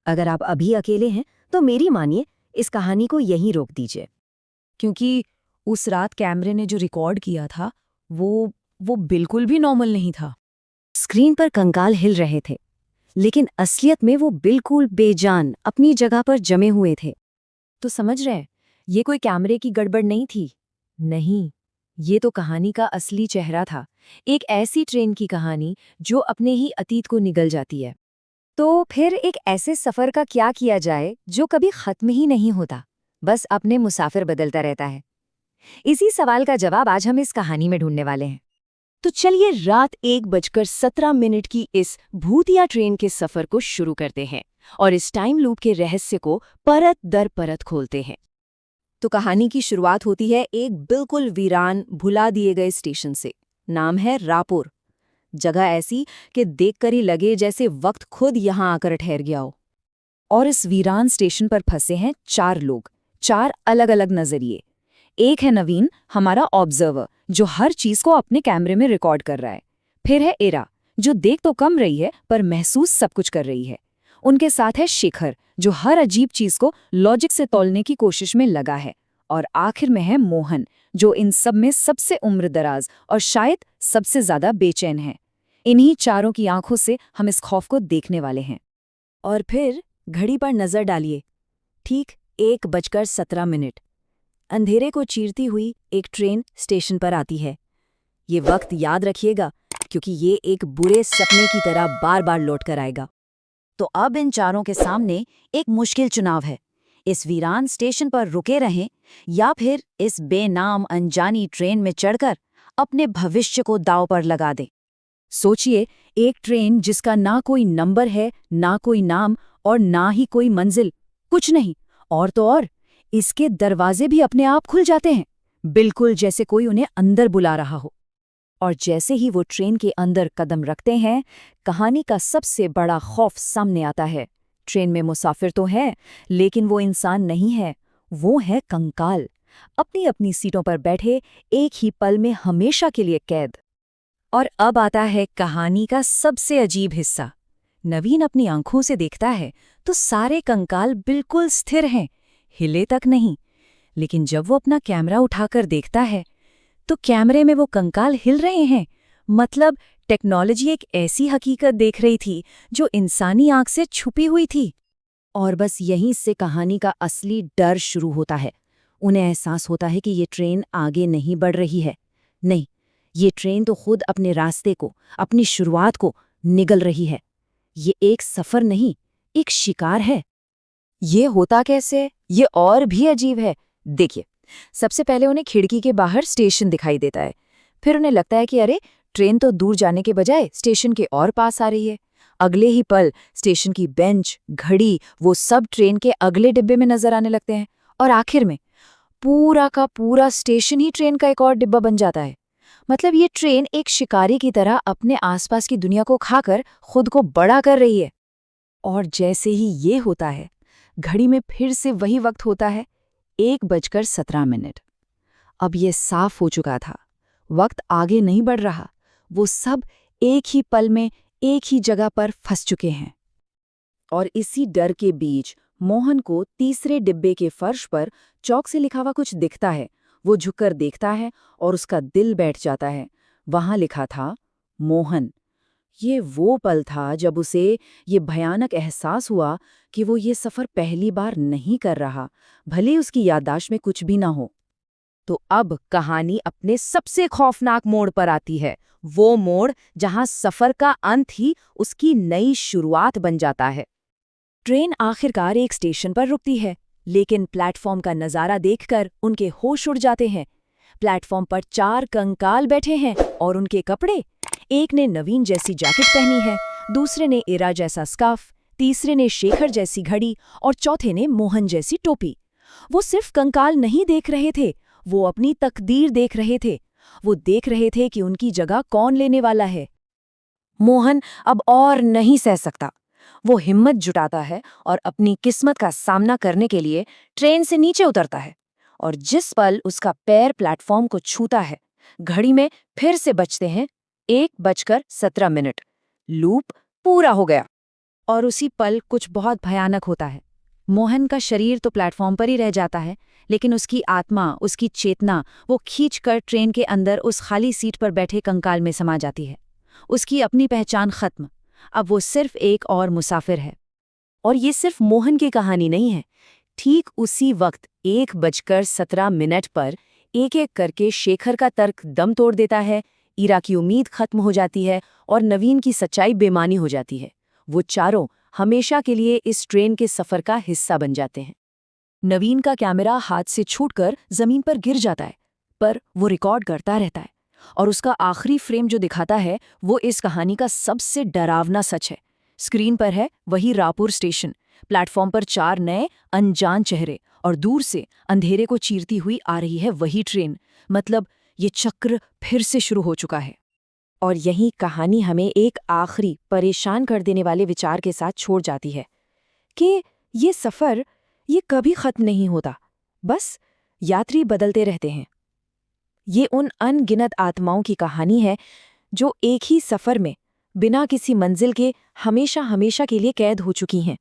अगर आप अभी अकेले हैं तो मेरी मानिए, इस कहानी को यहीं रोक दीजिए। क्योंकि उस रात कैमरे ने जो रिकॉर्ड किया था वो बिल्कुल भी नॉर्मल नहीं था। स्क्रीन पर कंकाल हिल रहे थे, लेकिन असलियत में वो बिल्कुल बेजान अपनी जगह पर जमे हुए थे। तो समझ रहे हैं, ये कोई कैमरे की गड़बड़ नहीं थी। नहीं, ये तो कहानी का असली चेहरा था। एक ऐसी ट्रेन की कहानी जो अपने ही अतीत को निगल जाती है। तो फिर एक ऐसे सफर का क्या किया जाए जो कभी खत्म ही नहीं होता, बस अपने मुसाफिर बदलता रहता है? इसी सवाल का जवाब आज हम इस कहानी में ढूंढने वाले हैं। तो चलिए रात 1:17 की इस भूतिया ट्रेन के सफर को शुरू करते हैं और इस टाइम लूप के रहस्य को परत दर परत खोलते हैं। तो कहानी की शुरुआत होती है एक बिल्कुल वीरान, भुला दिए गए स्टेशन से। नाम है रायपुर। जगह ऐसी कि देखकर ही लगे जैसे वक्त खुद यहाँ आकर ठहर गया हो। और इस वीरान स्टेशन पर फंसे हैं 4 लोग, 4 अलग-अलग नजरिए। एक है नवीन, हमारा ऑब्जर्वर, जो हर चीज को अपने कैमरे में रिकॉर्ड कर रहा है। फिर है इरा, जो देख तो कम रही है पर महसूस सब कुछ कर रही है। उनके साथ है शेखर, जो हर अजीब चीज को लॉजिक से तौलने की कोशिश में लगा है। और आखिर में है मोहन, जो इन सब में सबसे उम्रदराज और शायद सबसे ज्यादा बेचैन है। इन्हीं चारों की आंखों से हम इस खौफ को देखने वाले हैं। और फिर घड़ी पर नजर डालिए। ठीक 1:17। अंधेरे को चीरती हुई एक ट्रेन स्टेशन पर आती है। ये वक्त याद रखिएगा, क्योंकि ये एक बुरे सपने की तरह बार बार लौट कर आएगा। तो अब इन चारों के सामने एक मुश्किल चुनाव है। इस वीरान स्टेशन पर रुके रहें या फिर इस बेनाम अनजानी ट्रेन में चढ़कर अपने भविष्य को दांव पर लगा दें। सोचिए, एक ट्रेन जिसका ना कोई नंबर है, ना कोई नाम और ना ही कोई मंजिल, कुछ नहीं। और तो और इसके दरवाजे भी अपने आप खुल जाते हैं, बिल्कुल जैसे कोई उन्हें अंदर बुला रहा हो। और जैसे ही वो ट्रेन के अंदर कदम रखते हैं, कहानी का सबसे बड़ा खौफ सामने आता है। ट्रेन में मुसाफिर तो है, लेकिन वो इंसान नहीं है, वो है कंकाल, अपनी अपनी सीटों पर बैठे, एक ही पल में हमेशा के लिए कैद। और अब आता है कहानी का सबसे अजीब हिस्सा। नवीन अपनी आंखों से देखता है तो सारे कंकाल बिल्कुल स्थिर हैं, हिले तक नहीं। लेकिन जब वो अपना कैमरा उठाकर देखता है तो कैमरे में वो कंकाल हिल रहे हैं। मतलब टेक्नोलॉजी एक ऐसी हकीकत देख रही थी जो इंसानी आंख से छुपी हुई थी। और बस यहीं से कहानी का असली डर शुरू होता है। उन्हें एहसास होता है कि ये ट्रेन आगे नहीं बढ़ रही है। नहीं, ये ट्रेन तो खुद अपने रास्ते को, अपनी शुरुआत को निगल रही है। ये एक सफर नहीं, एक शिकार है। ये होता कैसे, ये और भी अजीब है। देखिए, सबसे पहले उन्हें खिड़की के बाहर स्टेशन दिखाई देता है। फिर उन्हें लगता है कि अरे, ट्रेन तो दूर जाने के बजाय स्टेशन के और पास आ रही है। अगले ही पल स्टेशन की बेंच, घड़ी, वो सब ट्रेन के अगले डिब्बे में नजर आने लगते हैं। और आखिर में पूरा का पूरा स्टेशन ही ट्रेन का एक और डिब्बा बन जाता है। मतलब ये ट्रेन एक शिकारी की तरह अपने आसपास की दुनिया को खाकर खुद को बड़ा कर रही है। और जैसे ही ये होता है, घड़ी में फिर से वही वक्त होता है, 1:17। अब ये साफ हो चुका था, वक्त आगे नहीं बढ़ रहा। वो सब एक ही पल में एक ही जगह पर फंस चुके हैं। और इसी डर के बीच मोहन को तीसरे डिब्बे के फर्श पर चौक से लिखा हुआ कुछ दिखता है। वो झुककर देखता है और उसका दिल बैठ जाता है। वहां लिखा था, मोहन। ये वो पल था जब उसे ये भयानक एहसास हुआ कि वो ये सफ़र पहली बार नहीं कर रहा, भले ही उसकी याददाश्त में कुछ भी ना हो। तो अब कहानी अपने सबसे खौफनाक मोड़ पर आती है, वो मोड़ जहां सफ़र का अंत ही उसकी नई शुरुआत बन जाता है। ट्रेन आखिरकार एक स्टेशन पर रुकती है, लेकिन प्लेटफॉर्म का नज़ारा देखकर उनके होश उड़ जाते हैं। प्लेटफॉर्म पर 4 कंकाल बैठे हैं और उनके कपड़े, एक ने नवीन जैसी जैकेट पहनी है, दूसरे ने इरा जैसा स्कार्फ, तीसरे ने शेखर जैसी घड़ी और चौथे ने मोहन जैसी टोपी। वो सिर्फ कंकाल नहीं देख रहे थे, वो अपनी तकदीर देख रहे थे। वो देख रहे थे कि उनकी जगह कौन लेने वाला है। मोहन अब और नहीं सह सकता। वो हिम्मत जुटाता है और अपनी किस्मत का सामना करने के लिए ट्रेन से नीचे उतरता है। और जिस पल उसका पैर प्लेटफॉर्म को छूता है, घड़ी में फिर से बजते हैं 1:17। लूप पूरा हो गया। और उसी पल कुछ बहुत भयानक होता है। मोहन का शरीर तो प्लेटफॉर्म पर ही रह जाता है, लेकिन उसकी आत्मा, उसकी चेतना, वो खींचकर ट्रेन के अंदर उस खाली सीट पर बैठे कंकाल में समा जाती है। उसकी अपनी पहचान खत्म। अब वो सिर्फ एक और मुसाफिर है। और ये सिर्फ मोहन की कहानी नहीं है। ठीक उसी वक्त 1:17 पर एक-एक करके शेखर का तर्क दम तोड़ देता है, ईरा की उम्मीद खत्म हो जाती है और नवीन की सच्चाई बेमानी हो जाती है। वो चारों हमेशा के लिए इस ट्रेन के सफर का हिस्सा बन जाते हैं। नवीन का कैमरा हाथ से छूटकर जमीन पर गिर जाता है, पर वो रिकॉर्ड करता रहता है और उसका आखिरी फ्रेम जो दिखाता है वो इस कहानी का सबसे डरावना सच है। स्क्रीन पर है वही रायपुर स्टेशन, प्लेटफॉर्म पर 4 नए अनजान चेहरे और दूर से अंधेरे को चीरती हुई आ रही है वही ट्रेन। मतलब ये चक्र फिर से शुरू हो चुका है। और यही कहानी हमें एक आखिरी परेशान कर देने वाले विचार के साथ छोड़ जाती है कि ये सफ़र ये कभी खत्म नहीं होता, बस यात्री बदलते रहते हैं। ये उन अनगिनत आत्माओं की कहानी है जो एक ही सफ़र में बिना किसी मंजिल के हमेशा हमेशा के लिए कैद हो चुकी हैं।